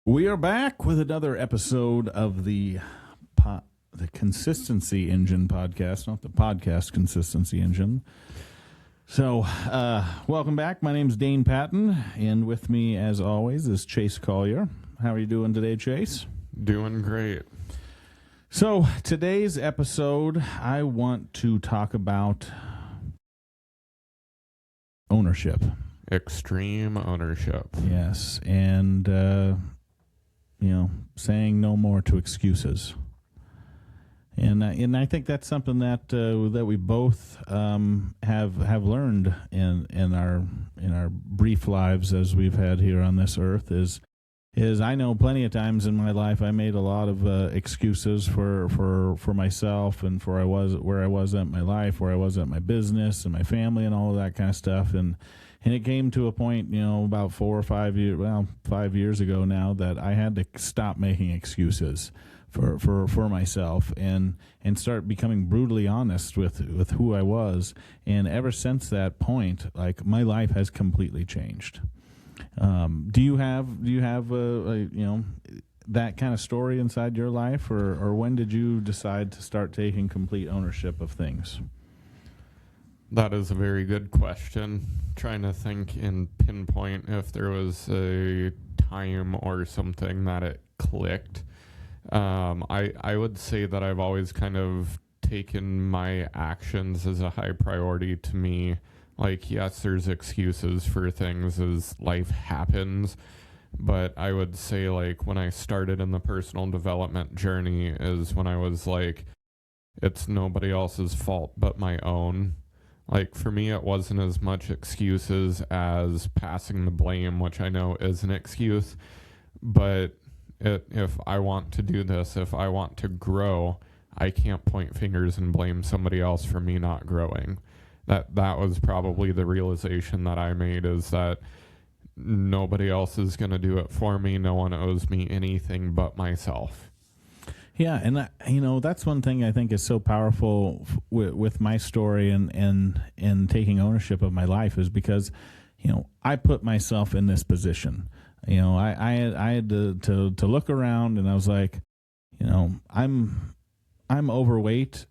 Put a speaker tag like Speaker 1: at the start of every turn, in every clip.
Speaker 1: We are back with another episode of the Consistency Engine podcast, not the podcast Consistency Engine. So, welcome back. My name's Dane Patton, and with me, as always, is Chase Collier. How are you doing today, Chase?
Speaker 2: Doing great.
Speaker 1: So, today's episode, I want to talk about ownership.
Speaker 2: Extreme ownership.
Speaker 1: Yes, and saying no more to excuses, and I think that's something that we both have learned in our brief lives as we've had here on this earth. Is I know plenty of times in my life I made a lot of excuses for myself and for where I was at my life, where I was at my business and my family and all of that kind of stuff. And it came to a point, about 4 or 5 years, 5 years ago now, that I had to stop making excuses for myself and start becoming brutally honest with who I was. And ever since that point, like, my life has completely changed. Do you have that kind of story inside your life, or when did you decide to start taking complete ownership of things?
Speaker 2: That is a very good question. Trying to think and pinpoint if there was a time or something that it clicked. I would say that I've always kind of taken my actions as a high priority to me. Like, yes, there's excuses for things as life happens, but I would say, like, when I started in the personal development journey is when I was like, it's nobody else's fault but my own. Like, for me, it wasn't as much excuses as passing the blame, which I know is an excuse. But if I want to do this, if I want to grow, I can't point fingers and blame somebody else for me not growing. That was probably the realization that I made, is that nobody else is going to do it for me. No one owes me anything but myself.
Speaker 1: Yeah, and that's one thing I think is so powerful with my story and taking ownership of my life, is because, I put myself in this position. I had to look around, and I was like, I'm overweight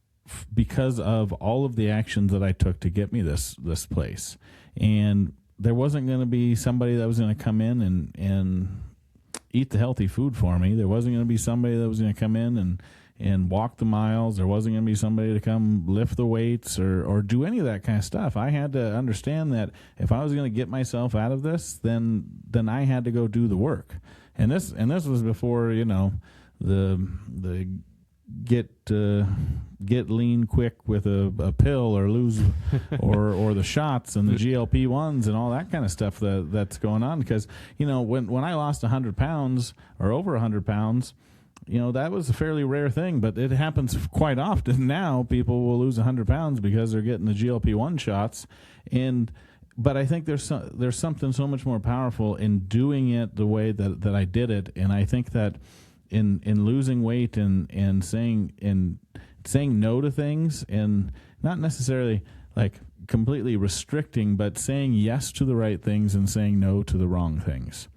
Speaker 1: because of all of the actions that I took to get me this place, and there wasn't going to be somebody that was going to come in and eat the healthy food for me. There wasn't going to be somebody that was going to come in and walk the miles. There wasn't going to be somebody to come lift the weights or do any of that kind of stuff. I had to understand that if I was going to get myself out of this, then I had to go do the work. And this was before, the get lean quick with a pill or lose or the shots and the GLP-1s and all that kind of stuff that's going on. Because, when I lost 100 pounds or over 100 pounds, that was a fairly rare thing, but it happens quite often now. People will lose 100 pounds because they're getting the GLP-1 shots. But I think there's something so much more powerful in doing it the way that I did it. And I think that in losing weight and saying no to things, and not necessarily like completely restricting, but saying yes to the right things and saying no to the wrong things.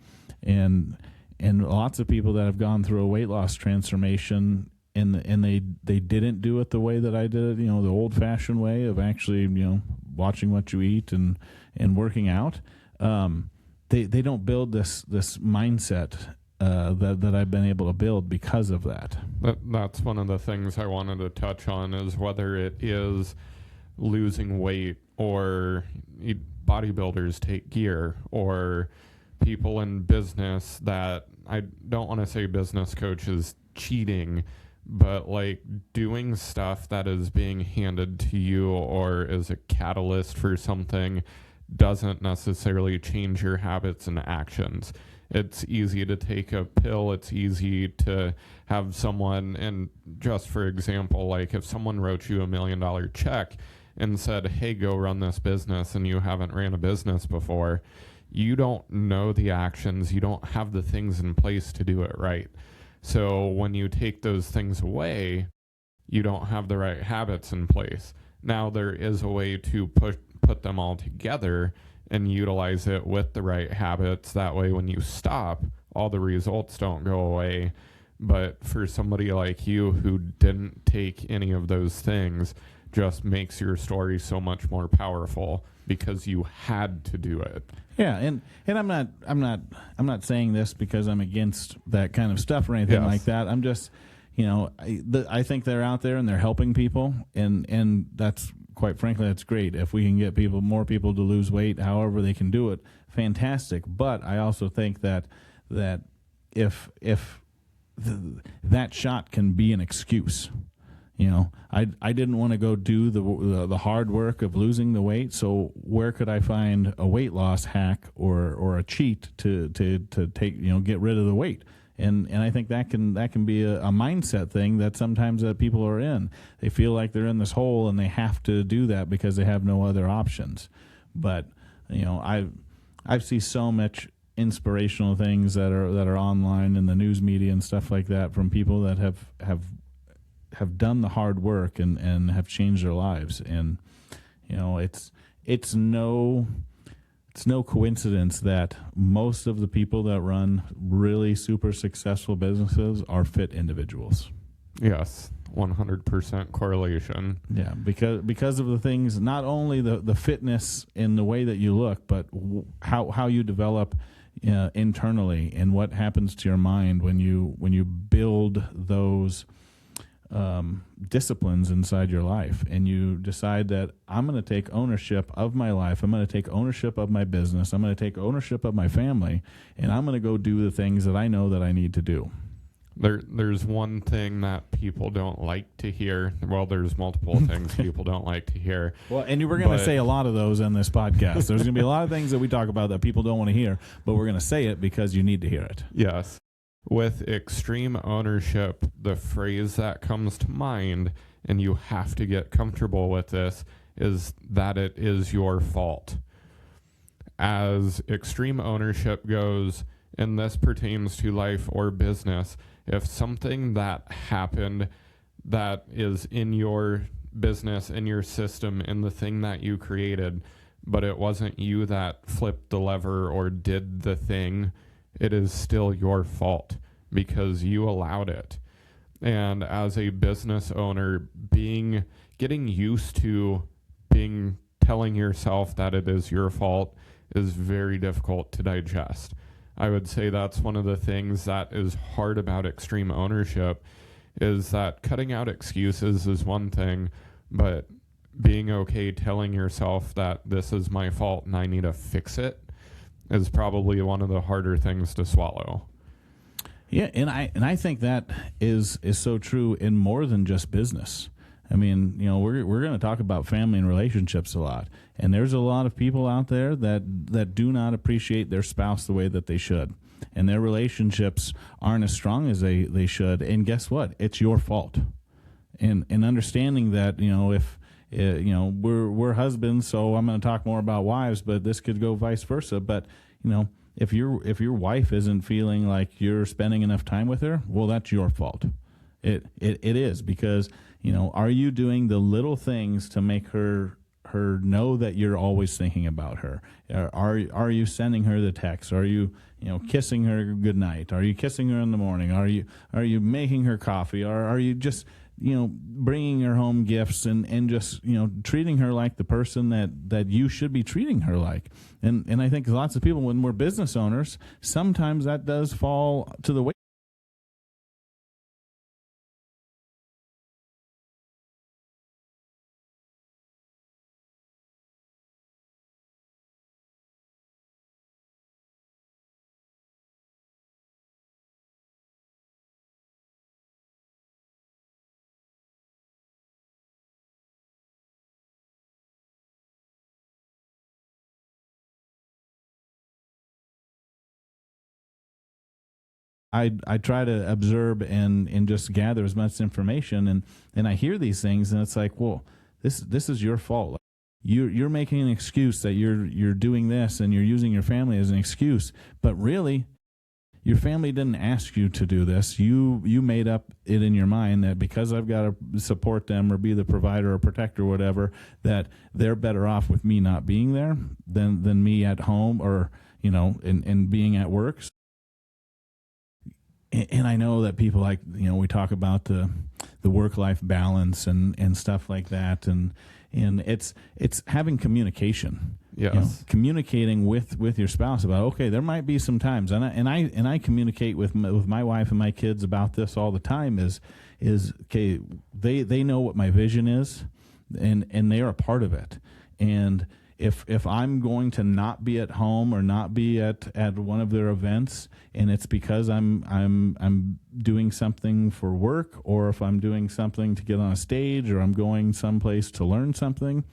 Speaker 1: And lots of people that have gone through a weight loss transformation and they didn't do it the way that I did it, the old fashioned way of actually, watching what you eat and working out. They don't build this mindset that I've been able to build because of that.
Speaker 2: That's one of the things I wanted to touch on, is whether it is losing weight, or bodybuilders take gear, or people in business that, I don't want to say business coaches cheating, but like doing stuff that is being handed to you or is a catalyst for something doesn't necessarily change your habits and actions. It's easy to take a pill. It's easy to have someone, and just for example, like if someone wrote you $1 million check and said, hey, go run this business, and you haven't ran a business before, you don't know the actions. You don't have the things in place to do it right. So when you take those things away, you don't have the right habits in place. Now there is a way to put them all together and utilize it with the right habits. That way, when you stop, all the results don't go away. But for somebody like you who didn't take any of those things, just makes your story so much more powerful because you had to do it.
Speaker 1: Yeah, and I'm not saying this because I'm against that kind of stuff or anything like that. I'm just, I think they're out there and they're helping people, and that's, quite frankly, that's great. If we can get more people to lose weight, however they can do it, fantastic. But I also think that if that shot can be an excuse. I didn't want to go do the hard work of losing the weight, so where could I find a weight loss hack or a cheat to take, get rid of the weight? And I think that can be a mindset thing that sometimes people are in. They feel like they're in this hole and they have to do that because they have no other options. But I've seen so much inspirational things that are online in the news media and stuff like that from people that have done the hard work and have changed their lives. And it's no coincidence that most of the people that run really super successful businesses are fit individuals.
Speaker 2: Yes, 100% correlation.
Speaker 1: Yeah, because of the things, not only the fitness in the way that you look, but how you develop internally, and what happens to your mind when you build those disciplines inside your life, and you decide that I'm going to take ownership of my life, I'm going to take ownership of my business, I'm going to take ownership of my family, and I'm going to go do the things that I know that I need to do.
Speaker 2: There's one thing that people don't like to hear. Well, there's multiple things people don't like to hear.
Speaker 1: Well, and we're going to say a lot of those in this podcast. There's going to be a lot of things that we talk about that people don't want to hear, but we're going to say it because you need to hear it.
Speaker 2: Yes. With extreme ownership, the phrase that comes to mind, and you have to get comfortable with this, is that it is your fault. As extreme ownership goes, and this pertains to life or business, if something that happened that is in your business, in your system, in the thing that you created, but it wasn't you that flipped the lever or did the thing, it is still your fault because you allowed it. And as a business owner, getting used to telling yourself that it is your fault is very difficult to digest. I would say that's one of the things that is hard about extreme ownership, is that cutting out excuses is one thing, but being okay telling yourself that this is my fault and I need to fix it is probably one of the harder things to swallow.
Speaker 1: Yeah, and I think that is so true in more than just business. I mean, we're going to talk about family and relationships a lot, and there's a lot of people out there that do not appreciate their spouse the way that they should, and their relationships aren't as strong as they should. And guess what? It's your fault. And understanding that, if we're husbands, so I'm going to talk more about wives, but this could go vice versa. But if your wife isn't feeling like you're spending enough time with her, well, that's your fault. It is, because are you doing the little things to make her know that you're always thinking about her? Are you sending her the text? Are you kissing her goodnight? Are you kissing her in the morning? Are you making her coffee? Or are you just bringing her home gifts and just treating her like the person that you should be treating her like? And I think lots of people, when we're business owners, sometimes that does fall to the way. I try to observe and just gather as much information, and I hear these things, and it's like, well, this is your fault. You're making an excuse that you're doing this, and you're using your family as an excuse, but really, your family didn't ask you to do this. You made up it in your mind that because I've got to support them or be the provider or protector or whatever, that they're better off with me not being there than me at home or, and being at work. And I know that people we talk about the work-life balance and stuff like that. And it's having communication.
Speaker 2: Yes.
Speaker 1: Communicating with your spouse about, okay, there might be some times, and I communicate with my wife and my kids about this all the time. Is okay? They know what my vision is, and they are a part of it. And if I'm going to not be at home or not be at one of their events, and it's because I'm doing something for work, or if I'm doing something to get on a stage, or I'm going someplace to learn something,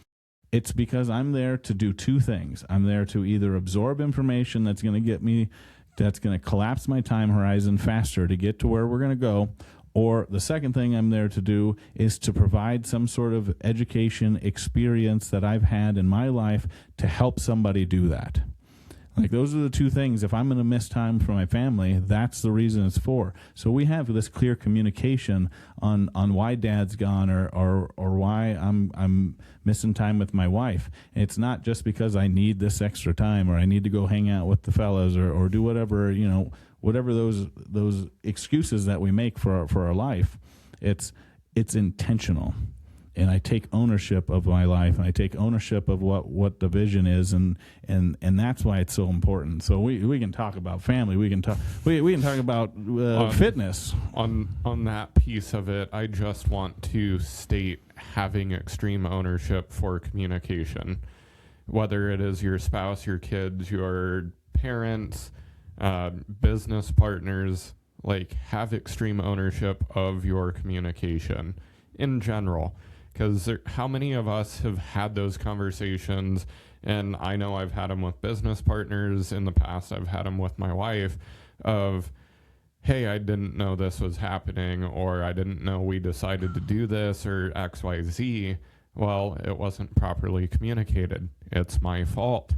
Speaker 1: it's because I'm there to do two things. I'm there to either absorb information that's going to collapse my time horizon faster to get to where we're going to go, or the second thing I'm there to do is to provide some sort of education experience that I've had in my life to help somebody do that. Like, those are the two things. If I'm going to miss time for my family, that's the reason it's for. So we have this clear communication on why Dad's gone or why I'm missing time with my wife. And it's not just because I need this extra time or I need to go hang out with the fellas or do whatever, whatever those excuses that we make for our life. It's intentional. And I take ownership of my life, and I take ownership of what the vision is, and that's why it's so important. So we can talk about family, we can talk about fitness.
Speaker 2: On that piece of it, I just want to state having extreme ownership for communication, whether it is your spouse, your kids, your parents, business partners. Like, have extreme ownership of your communication in general. Because how many of us have had those conversations? And I know I've had them with business partners in the past. I've had them with my wife of, hey, I didn't know this was happening, or I didn't know we decided to do this, or X, Y, Z. Well, it wasn't properly communicated. It's my fault.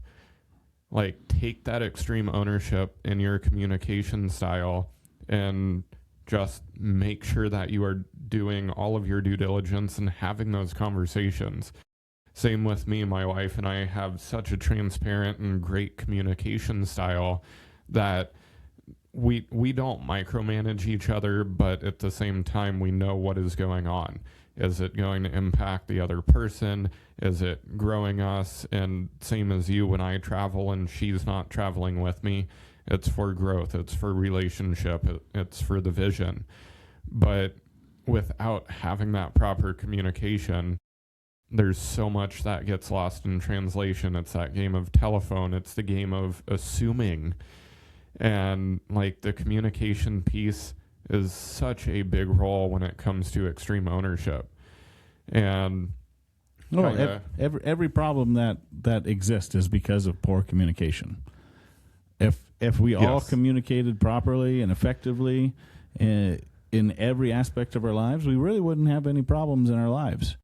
Speaker 2: Like, take that extreme ownership in your communication style and just make sure that you are doing all of your due diligence and having those conversations. Same with me. My wife and I have such a transparent and great communication style that we don't micromanage each other, but at the same time, we know what is going on. Is it going to impact the other person? Is it growing us? And same as you, when I travel and she's not traveling with me, it's for growth, it's for relationship, it's for the vision. But without having that proper communication, there's so much that gets lost in translation. It's that game of telephone. It's the game of assuming. And like, the communication piece is such a big role when it comes to extreme ownership. And
Speaker 1: every problem that exists is because of poor communication. If we all communicated properly and effectively in every aspect of our lives, we really wouldn't have any problems in our lives.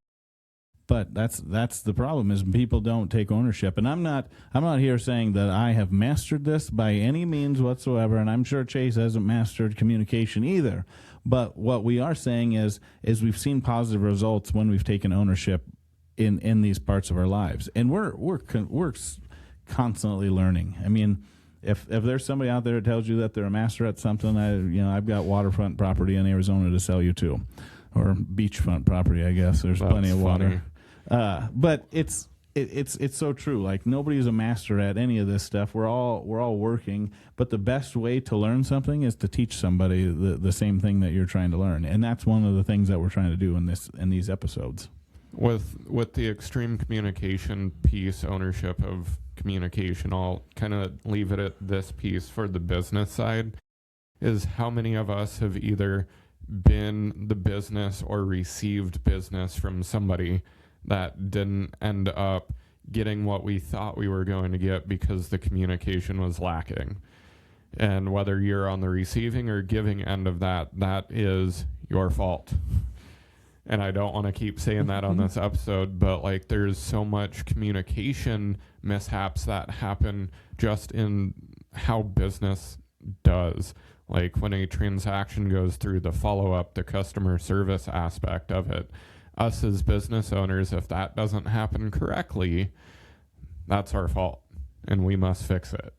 Speaker 1: But that's the problem, is people don't take ownership. And I'm not here saying that I have mastered this by any means whatsoever, and I'm sure Chase hasn't mastered communication either. But what we are saying is we've seen positive results when we've taken ownership in these parts of our lives, and we're constantly learning. I mean, if there's somebody out there that tells you that they're a master at something, I've got waterfront property in Arizona to sell you to, or beachfront property. I guess there's plenty of water. But it's so true. Like, nobody's a master at any of this stuff. We're all working, but the best way to learn something is to teach somebody the same thing that you're trying to learn, and that's one of the things that we're trying to do in these episodes.
Speaker 2: With the extreme communication piece, ownership of communication, I'll kind of leave it at this piece for the business side, is how many of us have either been the business or received business from somebody that didn't end up getting what we thought we were going to get because the communication was lacking. And whether you're on the receiving or giving end of that is your fault. And I don't want to keep saying that on this episode, but like, there's so much communication mishaps that happen just in how business does. Like when a transaction goes through, the follow-up, the customer service aspect of it, us as business owners, if that doesn't happen correctly, that's our fault and we must fix it.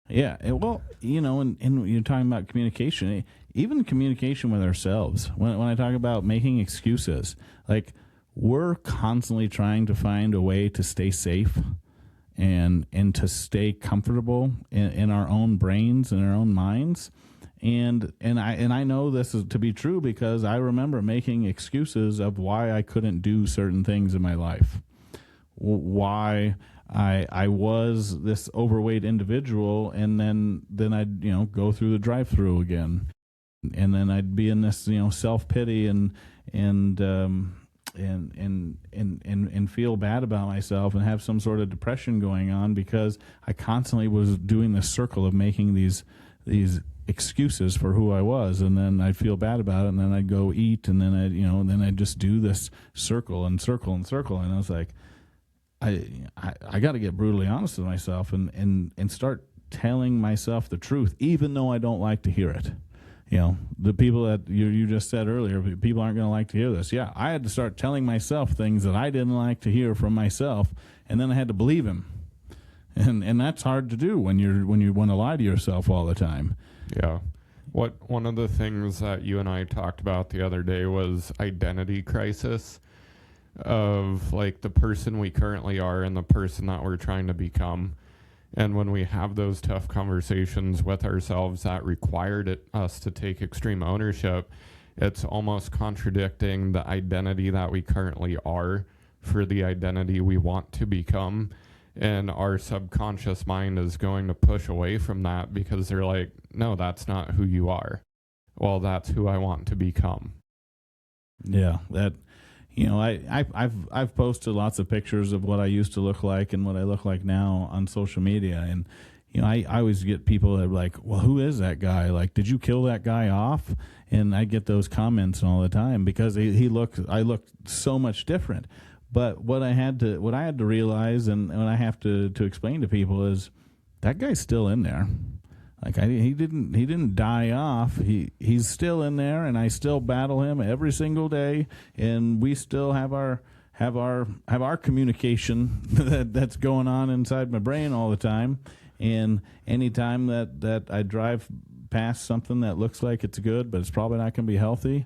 Speaker 1: Yeah, well, and you're talking about communication, even communication with ourselves. When I talk about making excuses, like we're constantly trying to find a way to stay safe and to stay comfortable in our own brains and our own minds. And I know this is to be true because I remember making excuses of why I couldn't do certain things in my life, why I was this overweight individual, and then I'd go through the drive-through again, and then I'd be in this self-pity and feel bad about myself and have some sort of depression going on because I constantly was doing this circle of making these excuses for who I was, and then I'd feel bad about it, and then I'd go eat, and then I'd just do this circle and circle and circle, and I was like, I got to get brutally honest with myself and start telling myself the truth, even though I don't like to hear it. The people that you just said earlier, people aren't going to like to hear this. Yeah, I had to start telling myself things that I didn't like to hear from myself, and then I had to believe him. And that's hard to do when you want to lie to yourself all the time.
Speaker 2: Yeah. One of the things that you and I talked about the other day was identity crisis, of like the person we currently are and the person that we're trying to become. And when we have those tough conversations with ourselves that required us to take extreme ownership, it's almost contradicting the identity that we currently are for the identity we want to become. And our subconscious mind is going to push away from that because they're like, no, that's not who you are. Well, that's who I want to become.
Speaker 1: Yeah, that... I've posted lots of pictures of what I used to look like and what I look like now on social media, and I always get people that are like, "Well, who is that guy? Like, did you kill that guy off?" And I get those comments all the time because I looked so much different. But what I had to realize, and what I have to explain to people is that guy's still in there. Like he didn't die off. He's still in there, and I still battle him every single day. And we still have our communication that's going on inside my brain all the time. And anytime that I drive past something that looks like it's good, but it's probably not going to be healthy,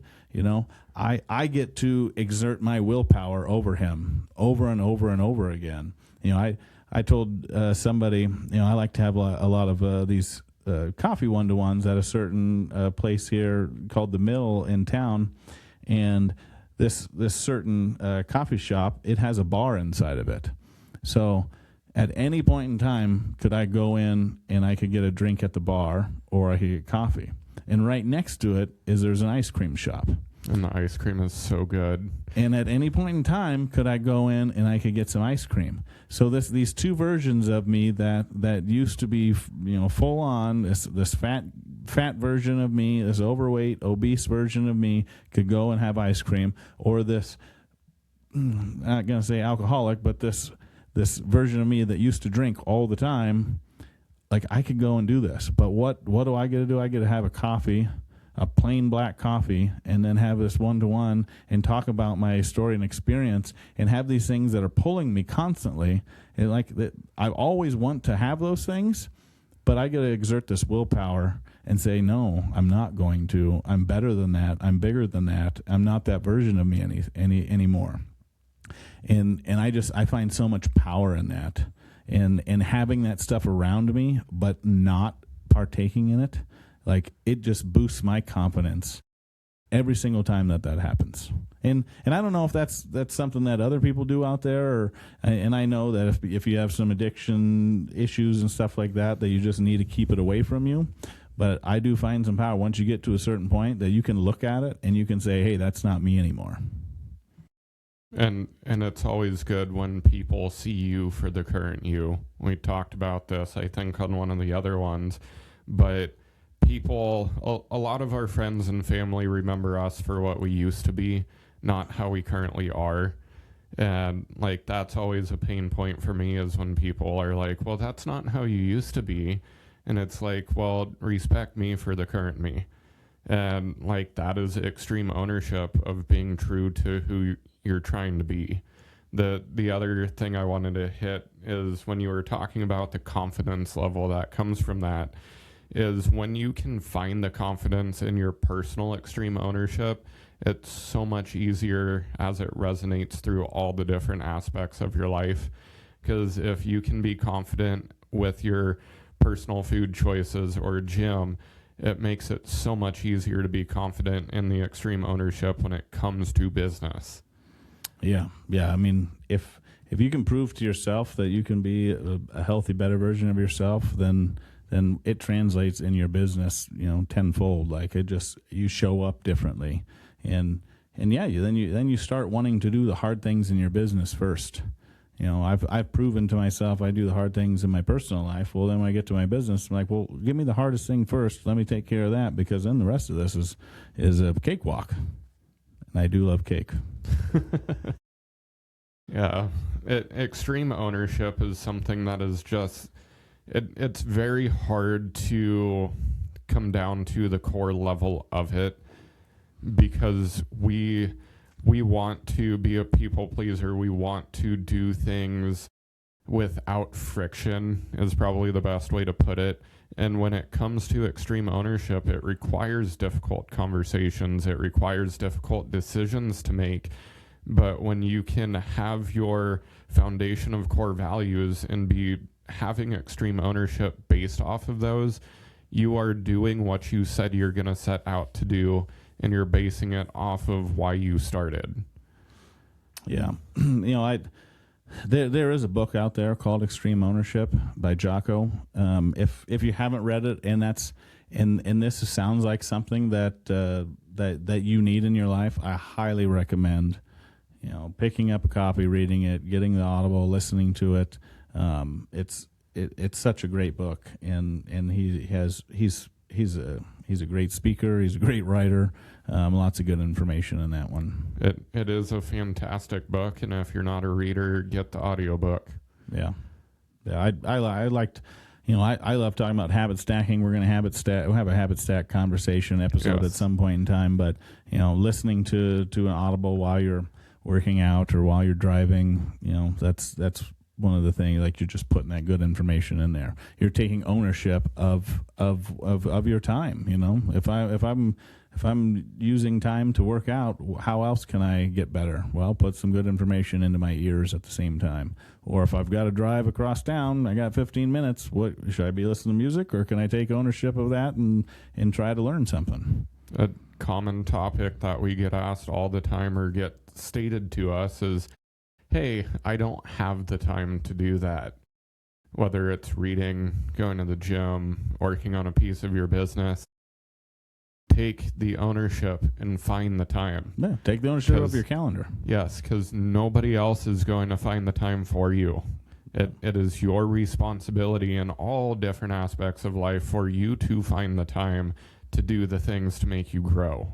Speaker 1: I get to exert my willpower over him over and over and over again. I told somebody, I like to have a lot of these coffee one-to-ones at a certain place here called the Mill in town, and this certain coffee shop, it has a bar inside of it. So at any point in time, could I go in and I could get a drink at the bar, or I could get coffee. And right next to it there's an ice cream shop.
Speaker 2: And the ice cream is so good. And
Speaker 1: at any point in time, could I go in and I could get some ice cream? So these two versions of me that used to be full on, this fat version of me, this overweight, obese version of me could go and have ice cream, or this, I'm not going to say alcoholic, but this version of me that used to drink all the time, like I could go and do this. But what do I get to do? I get to have a coffee, a plain black coffee, and then have this one-to-one and talk about my story and experience and have these things that are pulling me constantly. And like that, I always want to have those things, but I got to exert this willpower and say, no, I'm not going to. I'm better than that. I'm bigger than that. I'm not that version of me anymore. And I find so much power in that. And having that stuff around me, but not partaking in it, like it just boosts my confidence every single time that happens. And I don't know if that's something that other people do out there, and I know that if you have some addiction issues and stuff like that you just need to keep it away from you. But I do find some power once you get to a certain point that you can look at it and you can say, hey, that's not me anymore.
Speaker 2: And it's always good when people see you for the current you. We talked about this, I think, on one of the other ones, but people, a lot of our friends and family remember us for what we used to be, not how we currently are. And like that's always a pain point for me, is when people are like, well, that's not how you used to be. And it's like, well, respect me for the current me. And like that is extreme ownership of being true to who you're trying to be. The other thing I wanted to hit is when you were talking about the confidence level that comes from that, is when you can find the confidence in your personal extreme ownership, it's so much easier as it resonates through all the different aspects of your life. Because if you can be confident with your personal food choices or gym, it makes it so much easier to be confident in the extreme ownership when it comes to business.
Speaker 1: Yeah. I mean, if you can prove to yourself that you can be a healthy, better version of yourself, then it translates in your business, tenfold. Like you show up differently, and yeah, then you start wanting to do the hard things in your business first. I've proven to myself I do the hard things in my personal life. Well, then when I get to my business, I'm like, well, give me the hardest thing first. Let me take care of that, because then the rest of this is a cakewalk. And I do love cake.
Speaker 2: Yeah, extreme ownership is something that is just it's very hard to come down to the core level of it, because we want to be a people pleaser. We want to do things without friction is probably the best way to put it. And when it comes to extreme ownership, it requires difficult conversations. It requires difficult decisions to make. But when you can have your foundation of core values and be having extreme ownership based off of those, you are doing what you said you're going to set out to do, and you're basing it off of why you started.
Speaker 1: Yeah. There is a book out there called Extreme Ownership by Jocko. If you haven't read it, and this sounds like something that you need in your life, I highly recommend picking up a copy, reading it, getting the Audible, listening to it. It's such a great book, and he's a great speaker. He's a great writer. Lots of good information in that one.
Speaker 2: It is a fantastic book, and if you're not a reader, get the audiobook.
Speaker 1: Yeah. I liked. I love talking about habit stacking. We're going to we'll have a habit stack conversation episode at some point in time. But listening to an Audible while you're working out or while you're driving, that's one of the things. Like, you're just putting that good information in there. You're taking ownership of your time. If I'm using time to work out, how else can I get better? Well, put some good information into my ears at the same time. Or if I've got to drive across town, I got 15 minutes. What should I be listening to music, or can I take ownership of that and try to learn something?
Speaker 2: A common topic that we get asked all the time or get stated to us is, hey, I don't have the time to do that. Whether it's reading, going to the gym, working on a piece of your business, take the ownership and find the time.
Speaker 1: Yeah, take the ownership of your calendar.
Speaker 2: Yes, because nobody else is going to find the time for you. It is your responsibility in all different aspects of life for you to find the time to do the things to make you grow.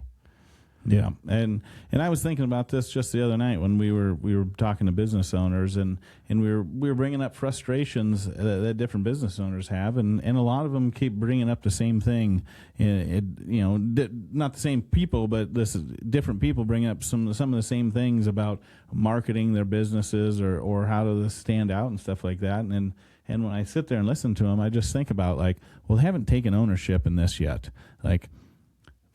Speaker 1: Yeah, and I was thinking about this just the other night when we were talking to business owners, and we were bringing up frustrations that different business owners have, and a lot of them keep bringing up the same thing. Not the same people, but different people bring up some of the same things about marketing their businesses or how to stand out and stuff like that. And when I sit there and listen to them, I just think about, like, well, they haven't taken ownership in this yet. Like,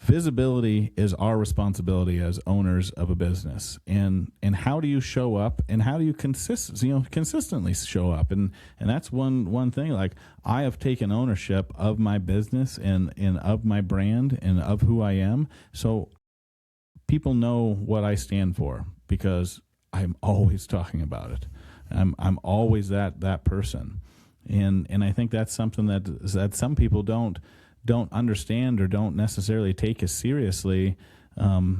Speaker 1: visibility is our responsibility as owners of a business, and how do you show up, and how do you consistently show up, and that's one thing. Like, I have taken ownership of my business and of my brand and of who I am, so people know what I stand for, because I'm always talking about it. I'm always that person, and I think that's something that some people don't understand or don't necessarily take as seriously,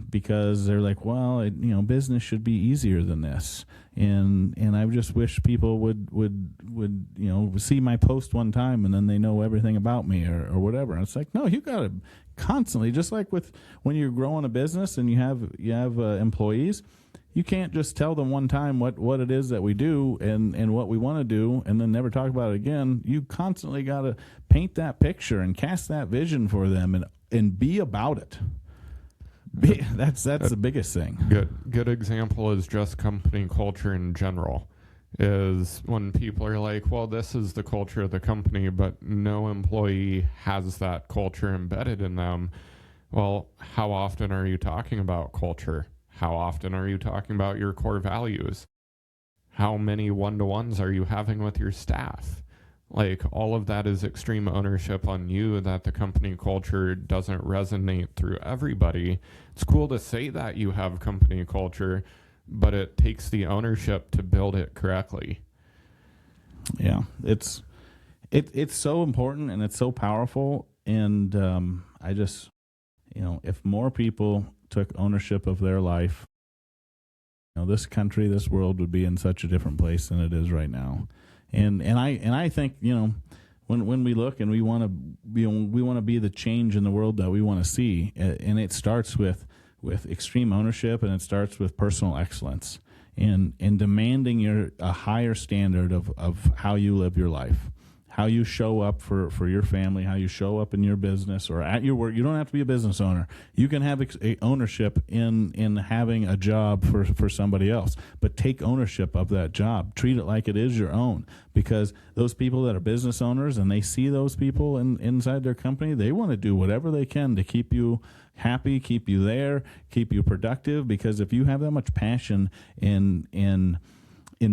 Speaker 1: because they're like, well, business should be easier than this, and I just wish people would see my post one time and then they know everything about me or whatever. And it's like, no, you got to constantly, just like with when you're growing a business and you have employees, you can't just tell them one time what it is that we do and what we want to do and then never talk about it again. You constantly got to paint that picture and cast that vision for them and be about it. That's the biggest thing.
Speaker 2: Good example is just company culture in general. Is when people are like, well, this is the culture of the company, but no employee has that culture embedded in them. Well, how often are you talking about culture? How often are you talking about your core values? How many one-to-ones are you having with your staff? Like, all of that is extreme ownership on you that the company culture doesn't resonate through everybody. It's cool to say that you have company culture, but it takes the ownership to build it correctly.
Speaker 1: Yeah, it's so important and it's so powerful. And I just, if more people took ownership of their life, this country, this world would be in such a different place than it is right now. And I think when we look and we want to be the change in the world that we want to see, and it starts with extreme ownership, and it starts with personal excellence and demanding a higher standard of how you live your life, how you show up for your family, how you show up in your business or at your work. You don't have to be a business owner. You can have ownership in having a job for somebody else, but take ownership of that job. Treat it like it is your own, because those people that are business owners and they see those people inside their company, they want to do whatever they can to keep you happy, keep you there, keep you productive, because if you have that much passion in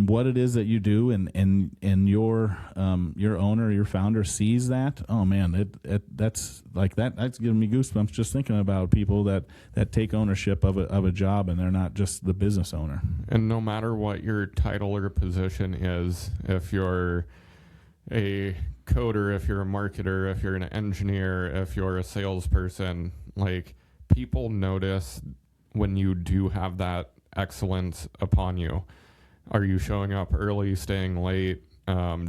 Speaker 1: what it is that you do, and your owner, your founder sees that, oh man, that's giving me goosebumps just thinking about people that take ownership of a job, and they're not just the business owner.
Speaker 2: And no matter what your title or position is, if you're a coder, if you're a marketer, if you're an engineer, if you're a salesperson, like, people notice when you do have that excellence upon you. Are you showing up early, staying late,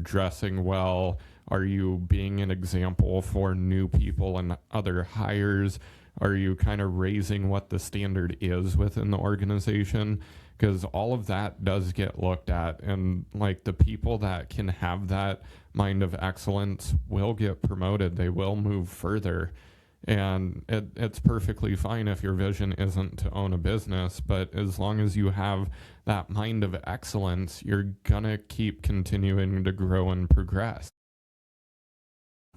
Speaker 2: dressing well? Are you being an example for new people and other hires? Are you kind of raising what the standard is within the organization? Because all of that does get looked at, and like, the people that can have that mind of excellence will get promoted. They will move further. And it's perfectly fine if your vision isn't to own a business, but as long as you have that mind of excellence, you're gonna keep continuing to grow and progress.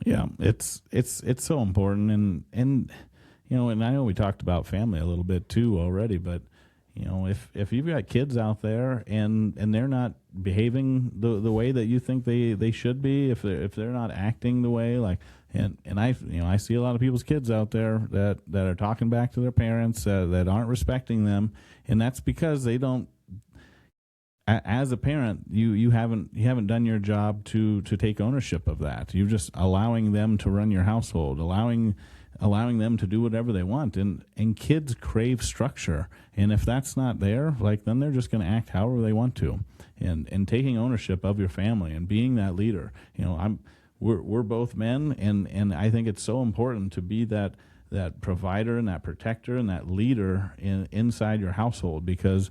Speaker 1: Yeah, it's so important, and and I know we talked about family a little bit too already, but if you've got kids out there and they're not behaving the way that you think they should be, if they're not acting the way, like, and I see a lot of people's kids out there that are talking back to their parents, that aren't respecting them, and that's because they don't. As a parent, you haven't done your job to take ownership of that. You're just allowing them to run your household, allowing them to do whatever they want, and kids crave structure, and if that's not there, like, then they're just going to act however they want to, and taking ownership of your family and being that leader. We're both men, and I think it's so important to be that provider and that protector and that leader inside your household, because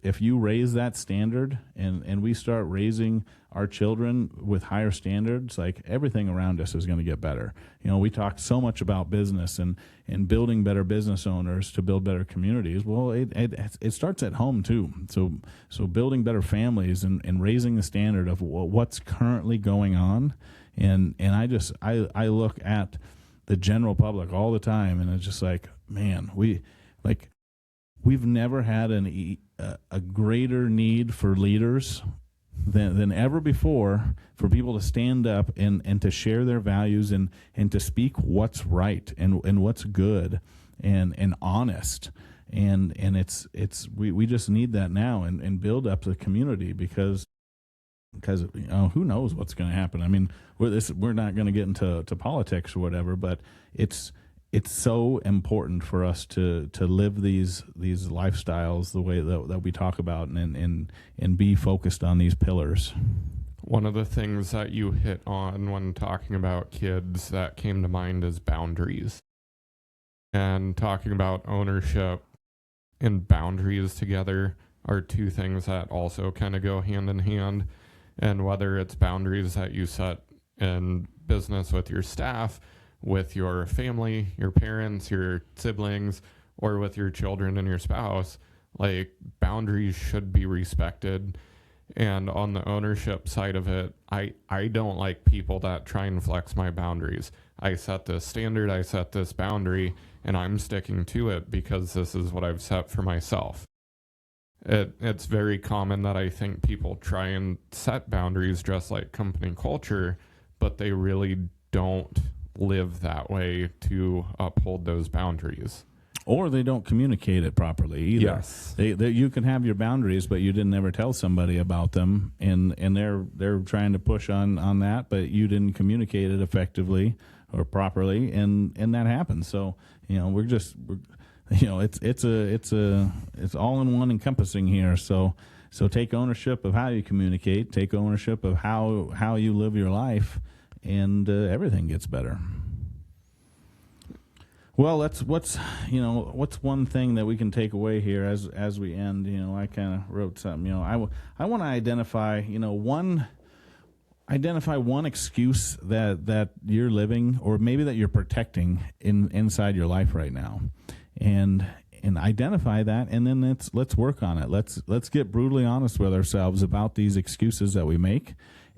Speaker 1: if you raise that standard and we start raising our children with higher standards, like, everything around us is going to get better. We talk so much about business and building better business owners to build better communities. Well, it starts at home too. So building better families and raising the standard of what's currently going on. And I look at the general public all the time, and it's just like, man, we've never had a greater need for leaders than ever before, for people to stand up and to share their values and to speak what's right and what's good and honest. And we just need that now and build up the community, because who knows what's going to happen. I mean, we're not going to get into politics or whatever, but it's so important for us to live these lifestyles the way that we talk about, and be focused on these pillars.
Speaker 2: One of the things that you hit on when talking about kids that came to mind is boundaries. And talking about ownership, and boundaries together are two things that also kind of go hand in hand. And whether it's boundaries that you set in business with your staff, with your family, your parents, your siblings, or with your children and your spouse, like boundaries should be respected. And on the ownership side of it, I don't like people that try and flex my boundaries. I set this standard, I set this boundary, and I'm sticking to it because this is what I've set for myself. It's very common that I think people try and set boundaries just like company culture, but they really don't live that way to uphold those boundaries.
Speaker 1: Or they don't communicate it properly either.
Speaker 2: Yes.
Speaker 1: You can have your boundaries, but you didn't ever tell somebody about them, and they're trying to push on that, but you didn't communicate it effectively or properly, and that happens. So we're it's all in one encompassing here. So take ownership of how you communicate, take ownership of how you live your life, and everything gets better. Well, what's one thing that we can take away here as we end. I kind of wrote something. I want to identify one excuse that you're living, or maybe that you're protecting inside your life right now, and identify that, and then let's work on it. Let's get brutally honest with ourselves about these excuses that we make,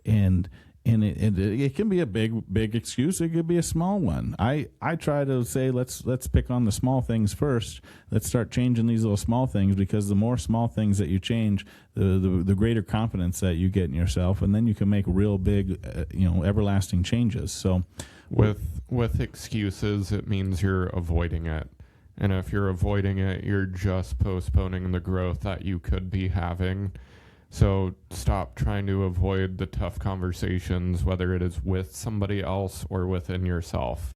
Speaker 1: and it can be a big excuse. It could be a small one. I try to say let's pick on the small things first. Let's start changing these little small things, because the more small things that you change, the greater confidence that you get in yourself, and then you can make real big, everlasting changes. So,
Speaker 2: with excuses, it means you're avoiding it. And if you're avoiding it, you're just postponing the growth that you could be having. So stop trying to avoid the tough conversations, whether it is with somebody else or within yourself.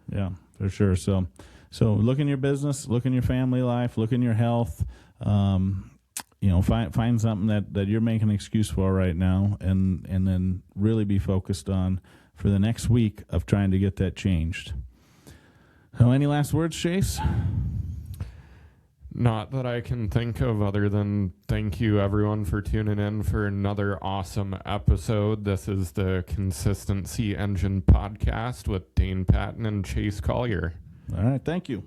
Speaker 1: Yeah, for sure. So look in your business, look in your family life, look in your health. Find something that you're making an excuse for right now, and then really be focused on for the next week of trying to get that changed. So any last words, Chase?
Speaker 2: Not that I can think of, other than thank you everyone for tuning in for another awesome episode. This is the Consistency Engine Podcast with Dane Patton and Chase Collier.
Speaker 1: All right, thank you.